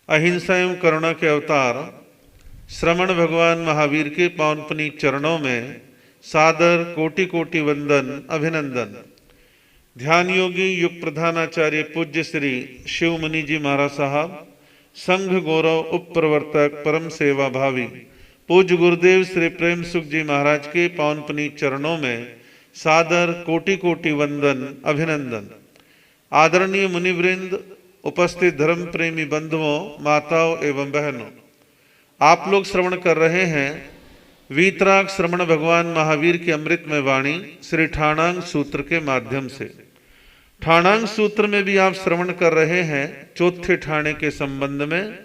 अहिंसा एवं करुणा के अवतार श्रमण भगवान महावीर के पावन पुनीत चरणों में सादर कोटि कोटि वंदन अभिनंदन। ध्यान योगी युग प्रधानाचार्य पूज्य श्री शिव मुनि जी महाराज साहब, संघ गौरव उप प्रवर्तक परम सेवा भावी पूज्य गुरुदेव श्री प्रेम सुख जी महाराज के पावन पुनीत चरणों में सादर कोटि कोटि वंदन अभिनंदन। आदरणीय मुनिवृंद, उपस्थित धर्म प्रेमी बंधुओं, माताओं एवं बहनों, आप लोग श्रवण कर रहे हैं वीतराग श्रमण भगवान महावीर की अमृतमय वाणी श्री ठाणांग सूत्र के माध्यम से। ठाणांग सूत्र में भी आप श्रवण कर रहे हैं चौथे ठाणे के संबंध में,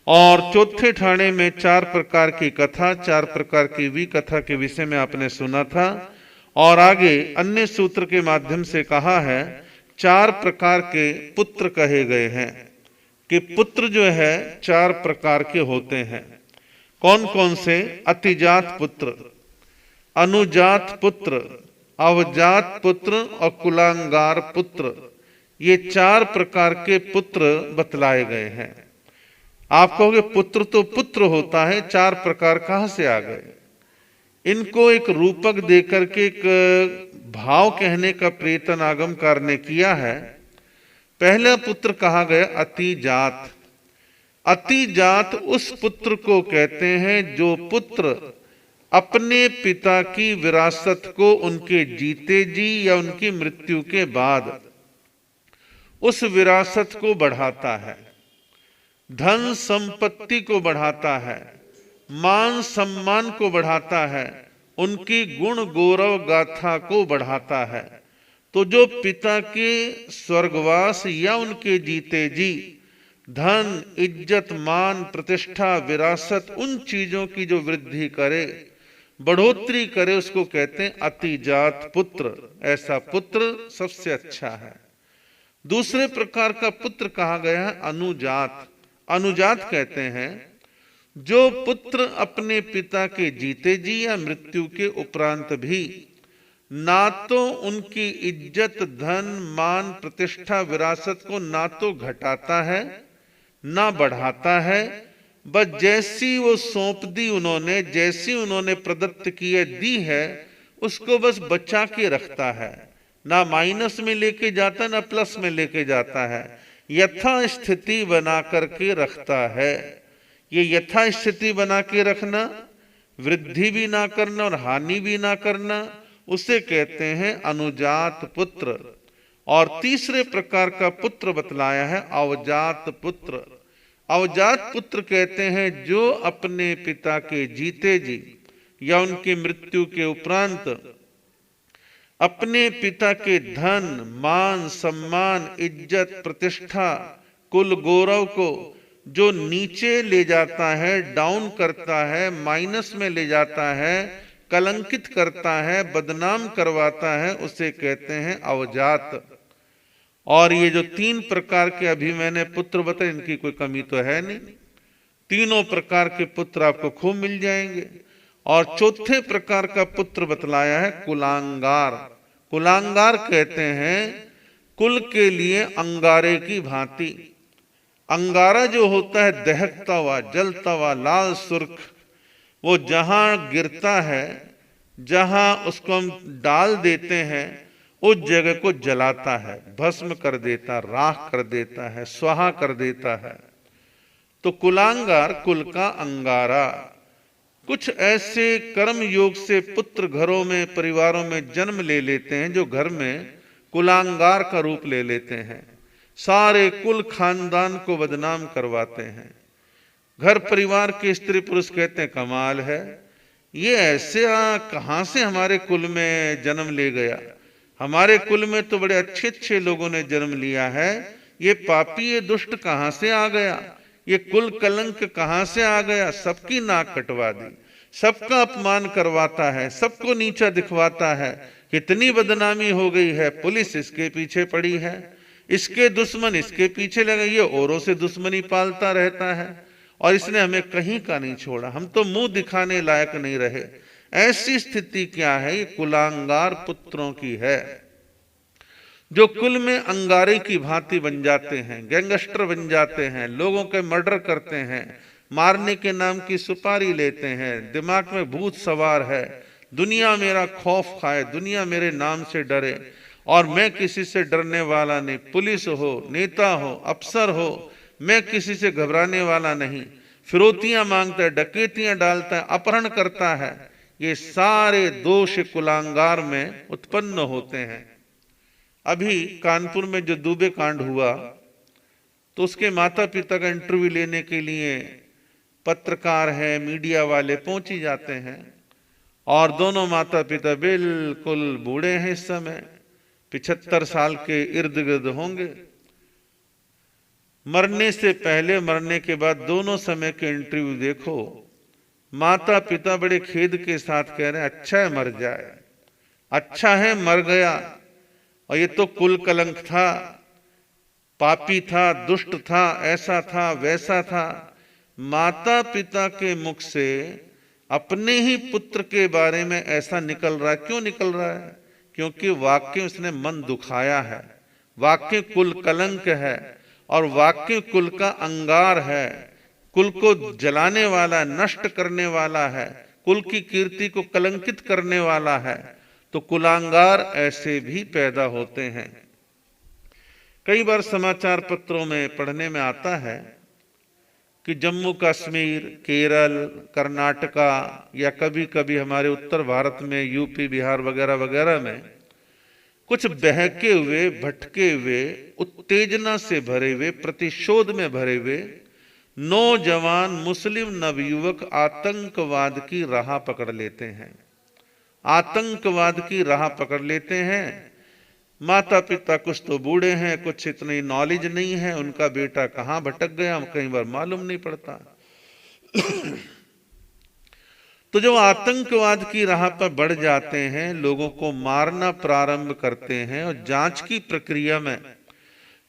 और चौथे ठाणे में 4 प्रकार की कथा, 4 प्रकार की विकथा के विषय में आपने सुना था, और आगे अन्य सूत्र के माध्यम से कहा है 4 प्रकार के पुत्र कहे गए हैं कि पुत्र जो है 4 प्रकार के होते हैं। कौन कौन से? अतिजात पुत्र, अनुजात पुत्र, अवजात पुत्र और कुलांगार पुत्र। ये 4 प्रकार के पुत्र बतलाए गए हैं। आप कहोगे पुत्र तो पुत्र होता है, 4 प्रकार कहां से आ गए? इनको एक रूपक देकर के एक भाव कहने का प्रयत्न आगमकार ने किया है। पहला पुत्र कहा गया अतिजात। अतिजात उस पुत्र को कहते हैं जो पुत्र अपने पिता की विरासत को उनके जीते जी या उनकी मृत्यु के बाद उस विरासत को बढ़ाता है, धन संपत्ति को बढ़ाता है, मान सम्मान को बढ़ाता है, उनकी गुण गौरव गाथा को बढ़ाता है। तो जो पिता के स्वर्गवास या उनके जीते जी धन, इज्जत, मान, प्रतिष्ठा, विरासत, उन चीजों की जो वृद्धि करे, बढ़ोतरी करे, उसको कहते हैं अतिजात पुत्र। ऐसा पुत्र सबसे अच्छा है। दूसरे प्रकार का पुत्र कहा गया है अनुजात। अनुजात कहते हैं जो पुत्र अपने पिता के जीते जी या मृत्यु के उपरांत भी ना तो उनकी इज्जत, धन, मान, प्रतिष्ठा, विरासत को ना तो घटाता है ना बढ़ाता है, बस जैसी वो सौंप दी उन्होंने, जैसी उन्होंने प्रदत्त किए दी है, उसको बस बचा के रखता है। ना माइनस में लेके जाता, ना प्लस में लेके जाता है, यथा स्थिति बना करके रखता है। ये यथा स्थिति बना के रखना, वृद्धि भी ना करना और हानि भी ना करना, उसे कहते हैं अनुजात पुत्र। और तीसरे प्रकार का पुत्र बतलाया है अवजात पुत्र। अवजात पुत्र कहते हैं जो अपने पिता के जीते जी या उनकी मृत्यु के उपरांत अपने पिता के धन, मान, सम्मान, इज्जत, प्रतिष्ठा, कुल गौरव को जो नीचे ले जाता है, डाउन करता है, माइनस में ले जाता है, कलंकित करता है, बदनाम करवाता है, उसे कहते हैं अवजात। और ये जो 3 प्रकार के अभी मैंने पुत्र बताए, इनकी कोई कमी तो है नहीं। तीनों प्रकार के पुत्र आपको खूब मिल जाएंगे। और चौथे प्रकार का पुत्र बतलाया है कुलांगार। कुलांगार कहते हैं कुल के लिए अंगारे की भांति। अंगारा जो होता है दहकता हुआ, जलता हुआ, लाल सुर्ख, वो जहां गिरता है, जहां उसको हम डाल देते हैं, उस जगह को जलाता है, भस्म कर देता, राख कर देता है, स्वाहा कर देता है। तो कुलांगार कुल का अंगारा। कुछ ऐसे कर्म योग से पुत्र घरों में, परिवारों में जन्म ले लेते हैं जो घर में कुलांगार का रूप ले लेते हैं, सारे कुल खानदान को बदनाम करवाते हैं। घर परिवार के स्त्री पुरुष कहते हैं कमाल है, ये ऐसे कहां से हमारे कुल में जन्म ले गया, हमारे कुल में तो बड़े अच्छे अच्छे लोगों ने जन्म लिया है, ये पापी, ये दुष्ट कहां से आ गया, ये कुल कलंक कहां से आ गया। सबकी नाक कटवा दी, सबका अपमान करवाता है, सबको नीचा दिखवाता है। कितनी बदनामी हो गई है, पुलिस इसके पीछे पड़ी है, इसके दुश्मन इसके पीछे लगे, ये औरों से दुश्मनी पालता रहता है और इसने हमें कहीं का नहीं छोड़ा, हम तो मुंह दिखाने लायक नहीं रहे। ऐसी स्थिति क्या है? ये कुलांगार पुत्रों की है। जो कुल में अंगारे की भांति बन जाते हैं, गैंगस्टर बन जाते हैं, लोगों के मर्डर करते हैं, मारने के नाम की सुपारी लेते हैं, दिमाग में भूत सवार है, दुनिया मेरा खौफ खाए, दुनिया मेरे नाम से डरे और मैं किसी से डरने वाला नहीं, पुलिस हो, नेता हो, अफसर हो, मैं किसी से घबराने वाला नहीं, फिरौतियां मांगता है, डकैतियां डालता है, अपहरण करता है, ये सारे दोष कुलांगार में उत्पन्न होते हैं। अभी कानपुर में जो दुबे कांड हुआ तो उसके माता पिता का इंटरव्यू लेने के लिए पत्रकार है, मीडिया वाले पहुंच ही जाते हैं और दोनों माता पिता बिल्कुल बूढ़े हैं, इस समय 75 साल के इर्द गिर्द होंगे। मरने से पहले मरने के बाद दोनों समय के इंटरव्यू देखो, माता पिता बड़े खेद के साथ कह रहे हैं अच्छा है मर जाए, अच्छा है मर गया, और ये तो कुल कलंक था, पापी था, दुष्ट था, ऐसा था, वैसा था। माता पिता के मुख से अपने ही पुत्र के बारे में ऐसा निकल रहा है। क्यों निकल रहा है? क्योंकि वाक्य उसने मन दुखाया है, वाक्य कुल कलंक है और वाक्य कुल का अंगार है, कुल को जलाने वाला, नष्ट करने वाला है, कुल की कीर्ति को कलंकित करने वाला है। तो कुलांगार ऐसे भी पैदा होते हैं। कई बार समाचार पत्रों में पढ़ने में आता है कि जम्मू कश्मीर, केरल, कर्नाटका या कभी कभी हमारे उत्तर भारत में यूपी, बिहार वगैरह वगैरह में कुछ बहके हुए, भटके हुए, उत्तेजना से भरे हुए, प्रतिशोध में भरे हुए नौजवान मुस्लिम नवयुवक आतंकवाद की राह पकड़ लेते हैं, आतंकवाद की राह पकड़ लेते हैं। माता पिता कुछ तो बूढ़े हैं, कुछ इतनी नॉलेज नहीं है, उनका बेटा कहां भटक गया कई बार मालूम नहीं पड़ता। तो जो आतंकवाद की राह पर बढ़ जाते हैं, लोगों को मारना प्रारंभ करते हैं और जांच की प्रक्रिया में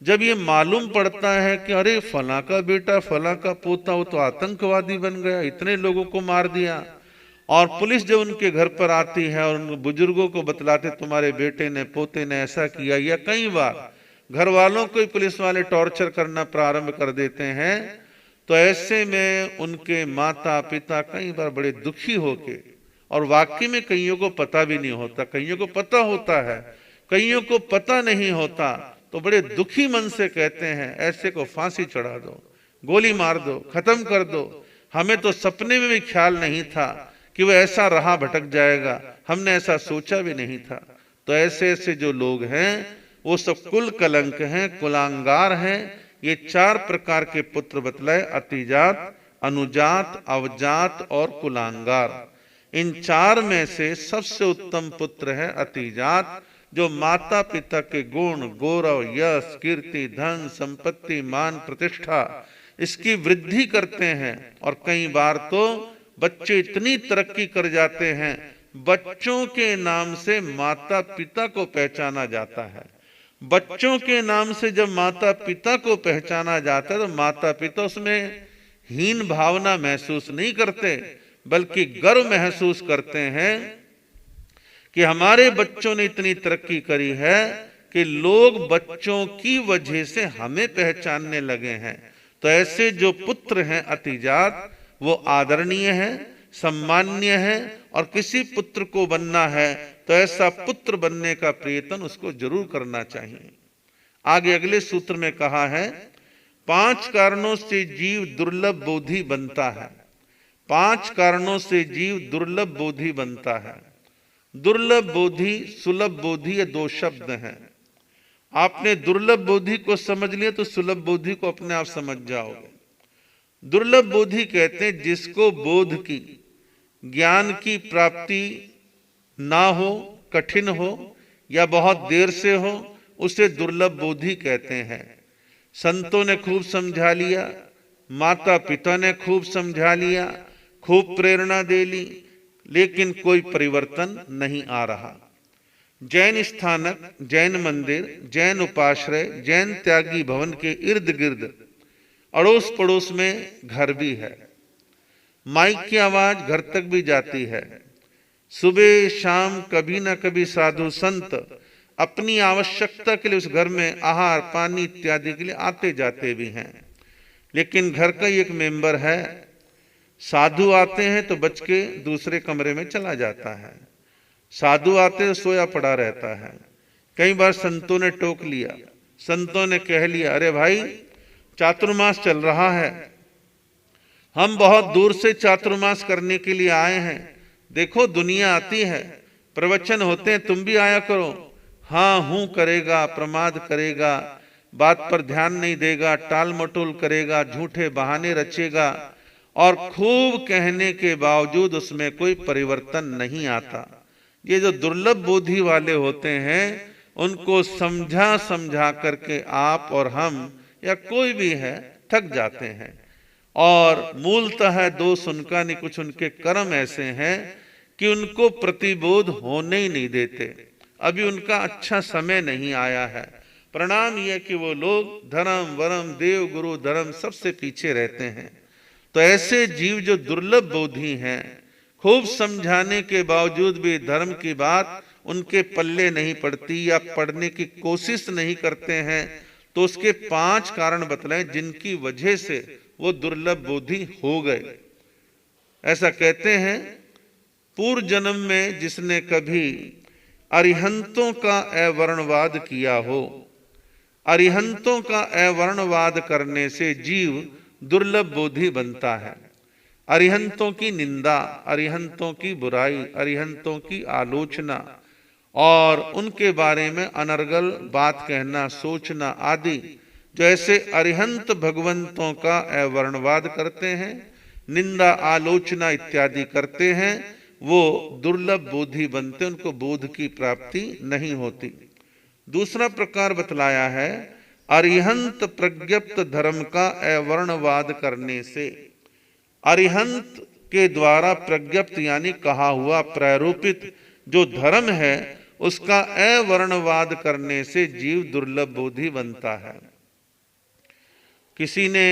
जब ये मालूम पड़ता है कि अरे फला का बेटा, फला का पोता वो तो आतंकवादी बन गया, इतने लोगों को मार दिया, और पुलिस जब उनके घर पर आती है और उन बुजुर्गों को बतलाते तुम्हारे बेटे ने, पोते ने ऐसा किया, या कई बार घर वालों को ही पुलिस वाले टॉर्चर करना प्रारंभ कर देते हैं, तो ऐसे में उनके माता पिता कई बार बड़े दुखी होके, और वाकई में कईयों को पता भी नहीं होता, कईयों को पता होता है, कईयों को पता नहीं होता, तो बड़े दुखी मन से कहते हैं ऐसे को फांसी चढ़ा दो, गोली मार दो, खत्म कर दो, हमें तो सपने में भी ख्याल नहीं था कि वो ऐसा राह भटक जाएगा, हमने ऐसा सोचा भी नहीं था। तो ऐसे ऐसे जो लोग हैं वो सब कुल कलंक हैं, कुलांगार हैं। ये 4 प्रकार के पुत्र बतलाए, अतिजात, अनुजात, अवजात और कुलांगार। इन 4 में से सबसे उत्तम पुत्र है अतिजात, जो माता पिता के गुण, गौरव, यश, कीर्ति, धन, संपत्ति, मान, प्रतिष्ठा इसकी वृद्धि करते हैं। और कई बार तो बच्चे इतनी तरक्की कर जाते हैं, बच्चों के नाम से माता पिता को पहचाना जाता है। बच्चों के नाम से जब माता पिता को पहचाना जाता है तो माता पिता उसमें हीन भावना महसूस नहीं करते, बल्कि गर्व महसूस करते हैं कि हमारे बच्चों ने इतनी तरक्की करी है कि लोग बच्चों की वजह से हमें पहचानने लगे हैं। तो ऐसे जो पुत्र हैं अतिजात, वो आदरणीय है, सम्मान्य है, और किसी पुत्र को बनना है तो ऐसा पुत्र बनने का प्रयत्न उसको जरूर करना चाहिए। आगे अगले सूत्र में कहा है 5 कारणों से जीव दुर्लभ बोधि बनता है। 5 कारणों से जीव दुर्लभ बोधि बनता है। दुर्लभ बोधि, सुलभ बोधि, ये 2 शब्द हैं। आपने दुर्लभ बोधि को समझ लिया तो सुलभ बोधि को अपने आप समझ जाओगे। दुर्लभ बोधि कहते हैं जिसको बोध की, ज्ञान की प्राप्ति ना हो, कठिन हो या बहुत देर से हो, उसे दुर्लभ बोधि कहते हैं। संतों ने खूब समझा लिया, माता पिता ने खूब समझा लिया, खूब प्रेरणा दे ली, लेकिन कोई परिवर्तन नहीं आ रहा। जैन स्थानक, जैन मंदिर, जैन उपाश्रय, जैन त्यागी भवन के इर्द गिर्द अड़ोस पड़ोस में घर भी है। माइक की आवाज घर तक भी जाती है। सुबह शाम कभी ना कभी साधु संत अपनी आवश्यकता के लिए उस घर में आहार पानी इत्यादि के लिए आते जाते भी हैं। लेकिन घर का ही एक मेंबर है, साधु आते हैं तो बच के दूसरे कमरे में चला जाता है, साधु आते तो सोया पड़ा रहता है। कई बार संतों ने टोक लिया, संतों ने कह लिया, अरे भाई चातुर्मास चल रहा है, हम बहुत दूर से चातुर्मास करने के लिए आए हैं, देखो दुनिया आती है, प्रवचन होते हैं, तुम भी आया करो। हाँ हूं करेगा, प्रमाद करेगा, बात पर ध्यान नहीं देगा, टाल मटोल करेगा, झूठे बहाने रचेगा और खूब कहने के बावजूद उसमें कोई परिवर्तन नहीं आता। ये जो दुर्लभ बुद्धि वाले होते हैं उनको समझा समझा करके आप और हम या कोई भी है थक जाते हैं। और मूलतः दोष उनका नहीं, कुछ उनके कर्म ऐसे हैं कि उनको प्रतिबोध होने ही नहीं देते। अभी उनका अच्छा समय नहीं आया है। परिणाम यह कि वो लोग धर्म वरम देव गुरु धर्म सबसे पीछे रहते हैं। तो ऐसे जीव जो दुर्लभ बोधी हैं, खूब समझाने के बावजूद भी धर्म की बात उनके पल्ले नहीं पड़ती या पढ़ने की कोशिश नहीं करते हैं, तो उसके 5 कारण बतलाएं जिनकी वजह से वो दुर्लभ बोधी हो गए। ऐसा कहते हैं, पूर्व जन्म में जिसने कभी अरिहंतों का अवर्णवाद किया हो, अरिहंतों का अवर्णवाद करने से जीव दुर्लभ बोधी बनता है। अरिहंतों की निंदा, अरिहंतों की बुराई, अरिहंतों की आलोचना और उनके बारे में अनर्गल बात कहना, सोचना आदि, जो ऐसे अरिहंत भगवंतों का अवर्णवाद करते हैं, निंदा आलोचना इत्यादि करते हैं, वो दुर्लभ बोधी बनते, उनको बोध की प्राप्ति नहीं होती। दूसरा प्रकार बतलाया है, अरिहंत प्रज्ञप्त धर्म का अवर्णवाद करने से। अरिहंत के द्वारा प्रज्ञप्त यानी कहा हुआ प्रारूपित जो धर्म है उसका अवर्णवाद करने से जीव दुर्लभ बोधी बनता है। किसी ने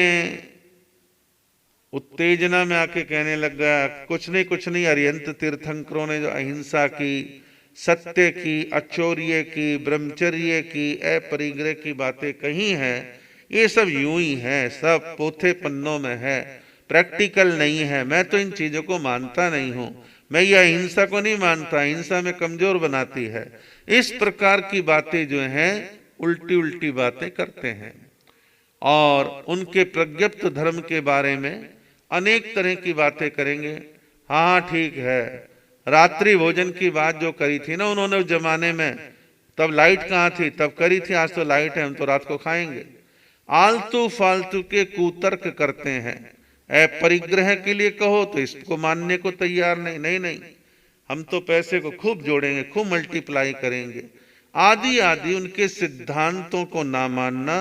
उत्तेजना में आके कहने लग गया, कुछ नहीं अरिहंत तीर्थंकरों ने जो अहिंसा की, सत्य की, अचौर्य की, ब्रह्मचर्य की, अपरिग्रह की बातें कही हैं, ये सब यूं ही है, सब पोथे पन्नों में है, प्रैक्टिकल नहीं है। मैं तो इन चीजों को मानता नहीं हूं, मैं ये अहिंसा को नहीं मानता, हिंसा में कमजोर बनाती है। इस प्रकार की बातें जो हैं उल्टी उल्टी बातें करते हैं और उनके प्रज्ञप्त धर्म के बारे में अनेक तरह की बातें करेंगे। हाँ ठीक है, रात्रि भोजन की बात जो करी थी ना उन्होंने उस जमाने में, तब लाइट कहाँ थी, तब करी थी, आज तो लाइट है, हम तो रात को खाएंगे। आलतू फालतू के कुतर्क करते हैं। परिग्रह के लिए कहो तो इसको मानने को तैयार नहीं, हम तो पैसे को खूब जोड़ेंगे, खूब मल्टीप्लाई करेंगे, आदि आदि उनके सिद्धांतों को ना मानना,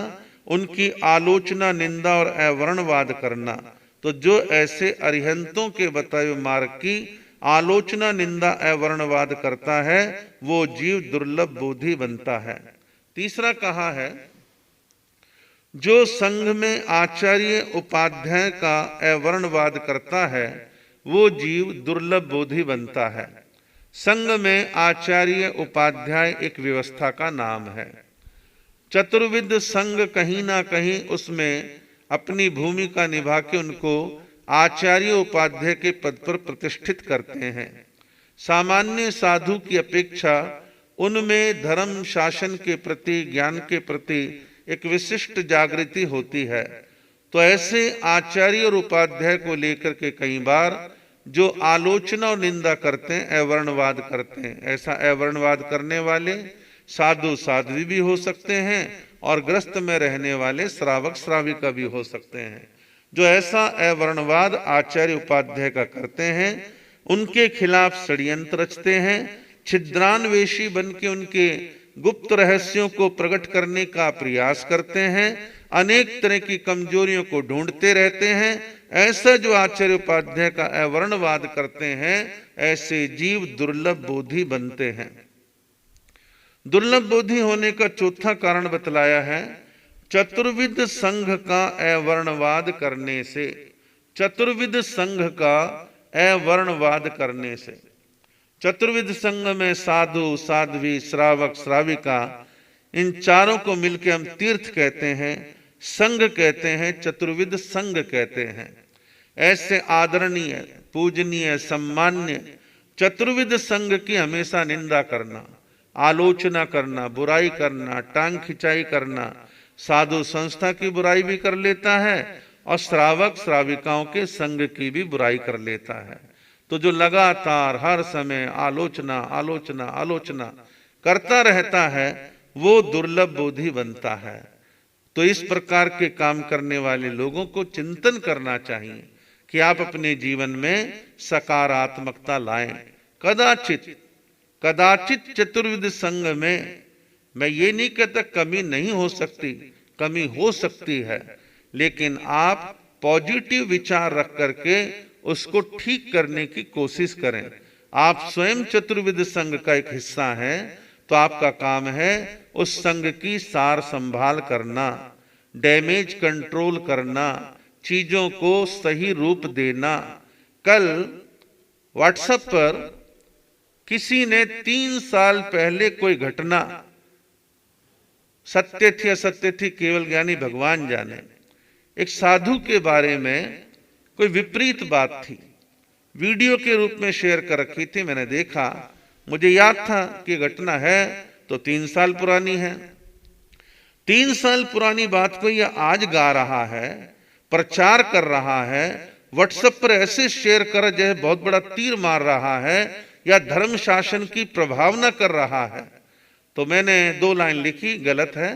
उनकी आलोचना, निंदा और अवर्णवाद करना। तो जो ऐसे अरिहंतों के बताए मार्ग की आलोचना, निंदा, अवर्णवाद करता है वो जीव दुर्लभ बोधी बनता है। तीसरा कहा है, जो संघ में आचार्य उपाध्याय का अवर्णवाद करता है वो जीव दुर्लभ बोधी बनता है। संघ में आचार्य उपाध्याय एक व्यवस्था का नाम है। चतुर्विद संघ कहीं ना कहीं उसमें अपनी भूमिका निभा के उनको आचार्य उपाध्याय के पद पर प्रतिष्ठित करते हैं। सामान्य साधु की अपेक्षा उनमें धर्म शासन के प्रति, ज्ञान के प्रति एक विशिष्ट जागृति होती है। तो ऐसे आचार्य और उपाध्याय को लेकर के कई बार जो आलोचना और निंदा करते हैं, अवर्णवाद करते हैं, ऐसा अवर्णवाद करने वाले साधु साध्वी भी हो सकते हैं और ग्रस्त में रहने वाले श्रावक श्राविका भी हो सकते हैं। जो ऐसा अवर्णवाद आचार्य उपाध्याय का करते हैं उनके खिलाफ षड्यंत्र रचते हैं, छिद्रान्वेषी बन के उनके गुप्त रहस्यों को प्रकट करने का प्रयास करते हैं, अनेक तरह की कमजोरियों को ढूंढते रहते हैं। ऐसा जो आचार्य उपाध्याय का अवर्णवाद करते हैं ऐसे जीव दुर्लभ बोधी बनते हैं। दुर्लभ बोधी होने का चौथा कारण बतलाया है, चतुर्विद संघ का अवर्णवाद करने से। चतुर्विद संघ का अवर्णवाद करने से, चतुर्विध संघ में साधु, साध्वी, श्रावक, श्राविका, इन चारों को मिलकर हम तीर्थ कहते हैं, संघ कहते हैं, चतुर्विध संघ कहते हैं। ऐसे आदरणीय, पूजनीय, सम्मान्य चतुर्विध संघ की हमेशा निंदा करना, आलोचना करना, बुराई करना, टांग खिंचाई करना, साधु संस्था की बुराई भी कर लेता है और श्रावक श्राविकाओं के संघ की भी बुराई कर लेता है। तो जो लगातार हर समय आलोचना आलोचना आलोचना करता रहता है वो दुर्लभ बोधि बनता है। तो इस प्रकार के काम करने वाले लोगों को चिंतन करना चाहिए कि आप अपने जीवन में सकारात्मकता लाएं। कदाचित कदाचित चतुर्विध संघ में मैं ये नहीं कहता कमी नहीं हो सकती, कमी हो सकती है, लेकिन आप पॉजिटिव विचार रख करके उसको ठीक करने की कोशिश करें। आप स्वयं चतुर्विध संघ का एक हिस्सा हैं, तो आपका काम है उस संघ की सार संभाल करना, डैमेज कंट्रोल करना, चीजों को सही रूप देना। कल व्हाट्सएप पर किसी ने 3 साल पहले कोई घटना, सत्य थी असत्य थी केवल ज्ञानी भगवान जाने, एक साधु के बारे में कोई विपरीत बात थी, वीडियो के रूप में शेयर कर रखी थी। मैंने देखा, मुझे याद था कि घटना है तो 3 साल पुरानी है। 3 साल पुरानी बात को यह आज गा रहा है, प्रचार कर रहा है, व्हाट्सएप पर ऐसे शेयर कर जैसे बहुत बड़ा तीर मार रहा है या धर्म शासन की प्रभावना कर रहा है। तो मैंने 2 लाइन लिखी, गलत है,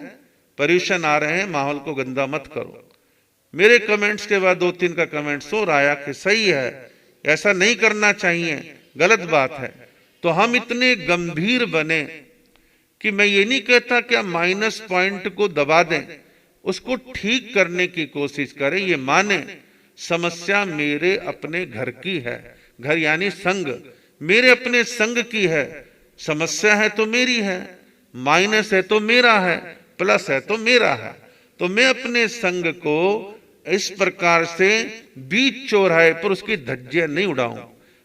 पर्यूषण आ रहे हैं, माहौल को गंदा मत करो। मेरे कमेंट्स के बाद 2-3 का कमेंट्स और आया कि सही है, ऐसा नहीं करना चाहिए, गलत बात है। तो हम इतने गंभीर बने कि मैं ये नहीं कहता कि आप माइनस पॉइंट को दबा दें, उसको ठीक करने की कोशिश करें। ये माने समस्या मेरे अपने घर की है, घर यानी संघ, मेरे अपने संघ की है। समस्या है तो मेरी है, माइनस है तो मेरा है, प्लस है तो मेरा है। तो मैं अपने संघ को इस प्रकार से बीच चौराहे पर उसकी धज्जियां नहीं उड़ाऊं।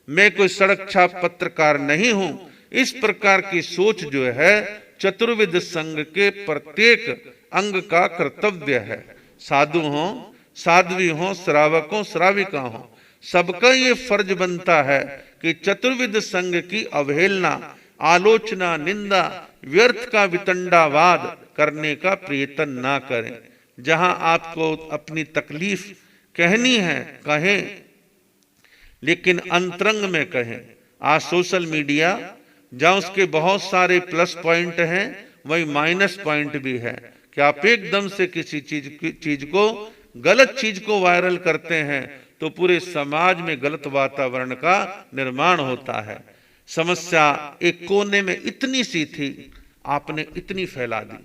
मैं कोई सड़क छाप पत्रकार नहीं हूं। इस प्रकार की सोच जो है चतुर्विध संघ के प्रत्येक अंग का कर्तव्य है। साधु हो, साध्वी हो, श्रावक हो, श्राविका हो, सबका ये फर्ज बनता है कि चतुर्विध संघ की अवहेलना, आलोचना, निंदा, व्यर्थ का वितंडावाद करने का प्रयत्न ना करें। जहां आपको अपनी तकलीफ कहनी है कहें, लेकिन अंतरंग में कहें। आज सोशल मीडिया जहां उसके बहुत सारे प्लस पॉइंट हैं वही माइनस पॉइंट भी है कि आप एकदम से किसी चीज को, गलत चीज को वायरल करते हैं तो पूरे समाज में गलत वातावरण का निर्माण होता है। समस्या एक कोने में इतनी सी थी, आपने इतनी फैला दी।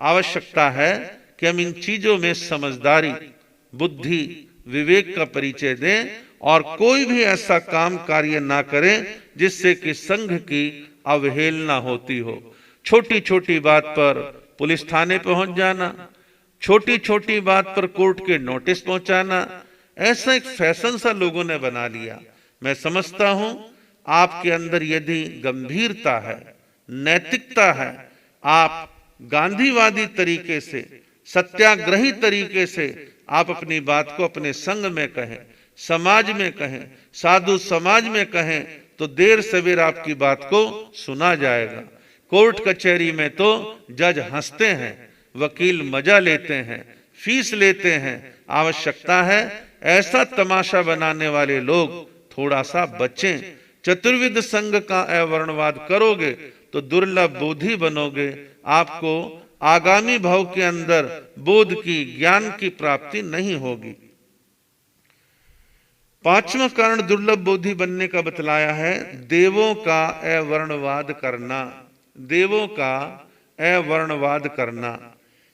आवश्यकता है कि हम इन चीजों में समझदारी, बुद्धि, विवेक का परिचय दें और कोई भी ऐसा काम कार्य ना करें जिससे कि संघ की अवहेलना होती हो। छोटी छोटी बात पर पुलिस थाने पहुंच जाना, छोटी छोटी बात पर कोर्ट के नोटिस पहुंचाना, ऐसा एक फैशन सा लोगों ने बना लिया। मैं समझता हूं आपके अंदर यदि गंभीरता है, नैतिकता है, आप गांधीवादी तरीके से, सत्याग्रही तरीके से आप अपनी बात को अपने संघ में कहें, समाज में कहें, साधु समाज में कहें, तो देर सवेर आपकी बात को सुना जाएगा। कोर्ट कचहरी में तो जज हंसते हैं, वकील मजा लेते हैं, फीस लेते हैं। आवश्यकता है ऐसा तमाशा बनाने वाले लोग थोड़ा सा बचें। चतुर्विध संघ का अवर्णवाद करोगे तो दुर्लभ बोधि बनोगे, आपको आगामी भाव के अंदर बोध की, ज्ञान की प्राप्ति नहीं होगी। 5वां कारण दुर्लभ बोधि बनने का बतलाया है, देवों का अवर्णवाद करना। देवों का अवर्णवाद करना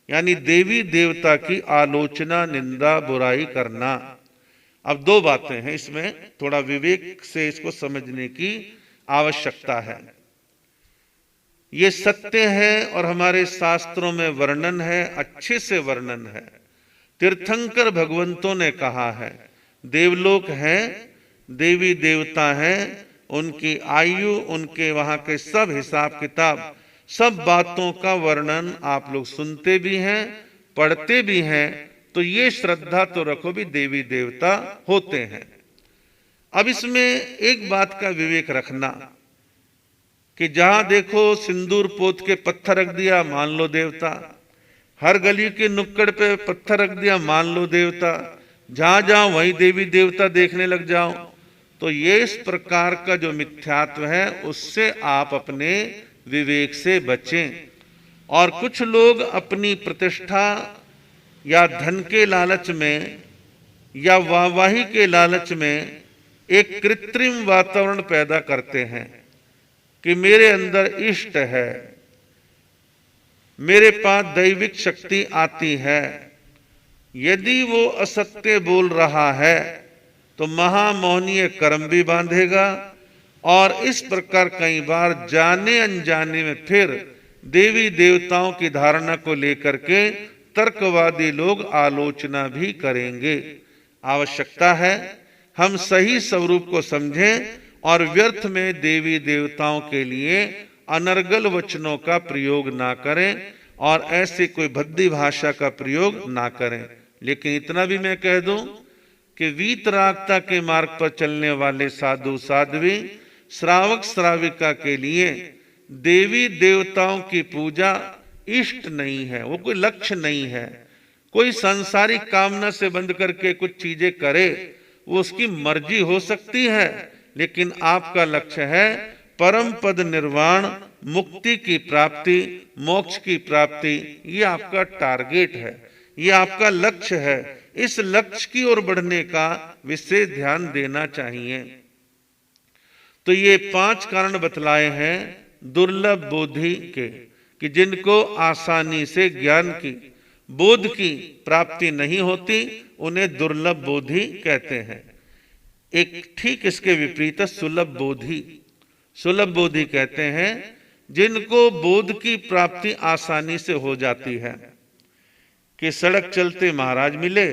यानी देवी देवता की आलोचना, निंदा, बुराई करना। अब 2 बातें हैं इसमें, थोड़ा विवेक से इसको समझने की आवश्यकता है। ये सत्य है और हमारे शास्त्रों में वर्णन है, अच्छे से वर्णन है। तीर्थंकर भगवंतों ने कहा है, देवलोक हैं, देवी देवता हैं, उनकी आयु, उनके वहां के सब हिसाब किताब, सब बातों का वर्णन आप लोग सुनते भी हैं, पढ़ते भी हैं, तो ये श्रद्धा तो रखो भी देवी देवता होते हैं। अब इसमें एक बात का विवेक रखना कि जहां देखो सिंदूर पोत के पत्थर रख दिया, मान लो देवता, हर गली के नुक्कड़ पे पत्थर रख दिया, मान लो देवता, जहां जहां वहीं देवी देवता देखने लग जाओ, तो ये इस प्रकार का जो मिथ्यात्व है उससे आप अपने विवेक से बचें। और कुछ लोग अपनी प्रतिष्ठा या धन के लालच में या वाहवाही के लालच में एक कृत्रिम वातावरण पैदा करते हैं कि मेरे अंदर इष्ट है, मेरे पास दैविक शक्ति आती है, यदि वो असत्य बोल रहा है तो महामोहनीय कर्म भी बांधेगा। और इस प्रकार कई बार जाने अनजाने में फिर देवी देवताओं की धारणा को लेकर के तर्कवादी लोग आलोचना भी करेंगे। आवश्यकता है हम सही स्वरूप को समझें और व्यर्थ में देवी देवताओं के लिए अनर्गल वचनों का प्रयोग ना करें और ऐसे कोई भद्दी भाषा का प्रयोग ना करें। लेकिन इतना भी मैं कह दूं कि वीतरागता के मार्ग पर चलने वाले साधु साध्वी, श्रावक श्राविका के लिए देवी देवताओं की पूजा इष्ट नहीं है, वो कोई लक्ष्य नहीं है। कोई सांसारिक कामना से बंध करके कुछ चीजें करे, वो उसकी मर्जी हो सकती है, लेकिन आपका लक्ष्य है परम पद निर्वाण, मुक्ति की प्राप्ति, मोक्ष की प्राप्ति। ये आपका टारगेट है, ये आपका लक्ष्य है। इस लक्ष्य की ओर बढ़ने का विशेष ध्यान देना चाहिए। तो ये 5 कारण बतलाए हैं दुर्लभ बोधि के, कि जिनको आसानी से ज्ञान की, बोध की प्राप्ति नहीं होती, उन्हें दुर्लभ बोधि कहते हैं। एक ठीक इसके विपरीत सुलभ बोधि। सुलभ बोधि कहते हैं जिनको बोध की प्राप्ति आसानी से हो जाती है। कि सड़क चलते महाराज मिले,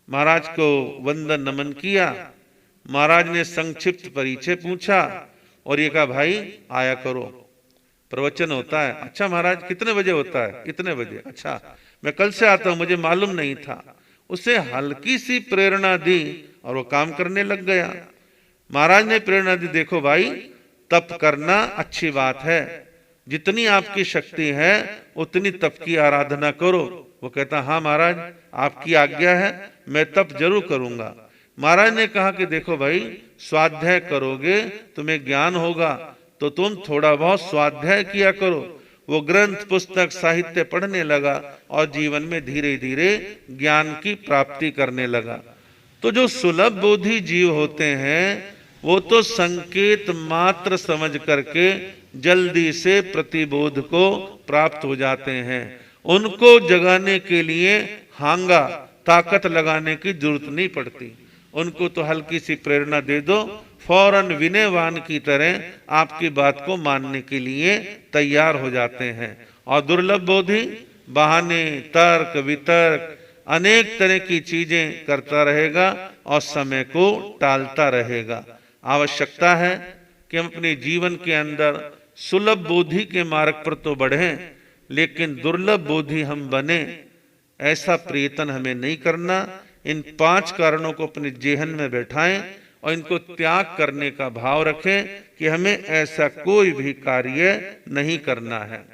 महाराज को वंदन नमन किया, महाराज ने संक्षिप्त परिचय पूछा और ये कहा भाई आया करो, प्रवचन होता है। अच्छा महाराज कितने बजे होता है? इतने बजे। अच्छा मैं कल से आता हूं, मुझे मालूम नहीं था। उसे हल्की सी प्रेरणा दी और वो काम करने लग गया। महाराज ने प्रेरणा दी, देखो भाई तप करना अच्छी बात है, जितनी आपकी शक्ति है उतनी तप की आराधना करो। वो कहता हाँ महाराज आपकी आज्ञा है, मैं तप जरूर करूंगा। महाराज ने कहा कि देखो भाई स्वाध्याय करोगे तुम्हें ज्ञान होगा, तो तुम थोड़ा बहुत स्वाध्याय किया करो। वो ग्रंथ पुस्तक साहित्य पढ़ने लगा और जीवन में धीरे धीरे ज्ञान की प्राप्ति करने लगा। तो जो सुलभ बोधि जीव होते हैं वो तो संकेत मात्र समझ करके जल्दी से प्रतिबोध को प्राप्त हो जाते हैं। उनको जगाने के लिए हांगा ताकत लगाने की जरूरत नहीं पड़ती। उनको तो हल्की सी प्रेरणा दे दो, फौरन विनयवान की तरह आपकी बात को मानने के लिए तैयार हो जाते हैं। और दुर्लभ बोधि बहाने, तर्क वितर्क, अनेक तरह की चीजें करता रहेगा और समय को टालता रहेगा। आवश्यकता है कि हम अपने जीवन के अंदर सुलभ बोधि के मार्ग पर तो बढ़ें, लेकिन दुर्लभ बोधि हम बने ऐसा प्रयत्न हमें नहीं करना। इन 5 कारणों को अपने जेहन में बैठाएं और इनको त्याग करने का भाव रखें कि हमें ऐसा कोई भी कार्य नहीं करना है।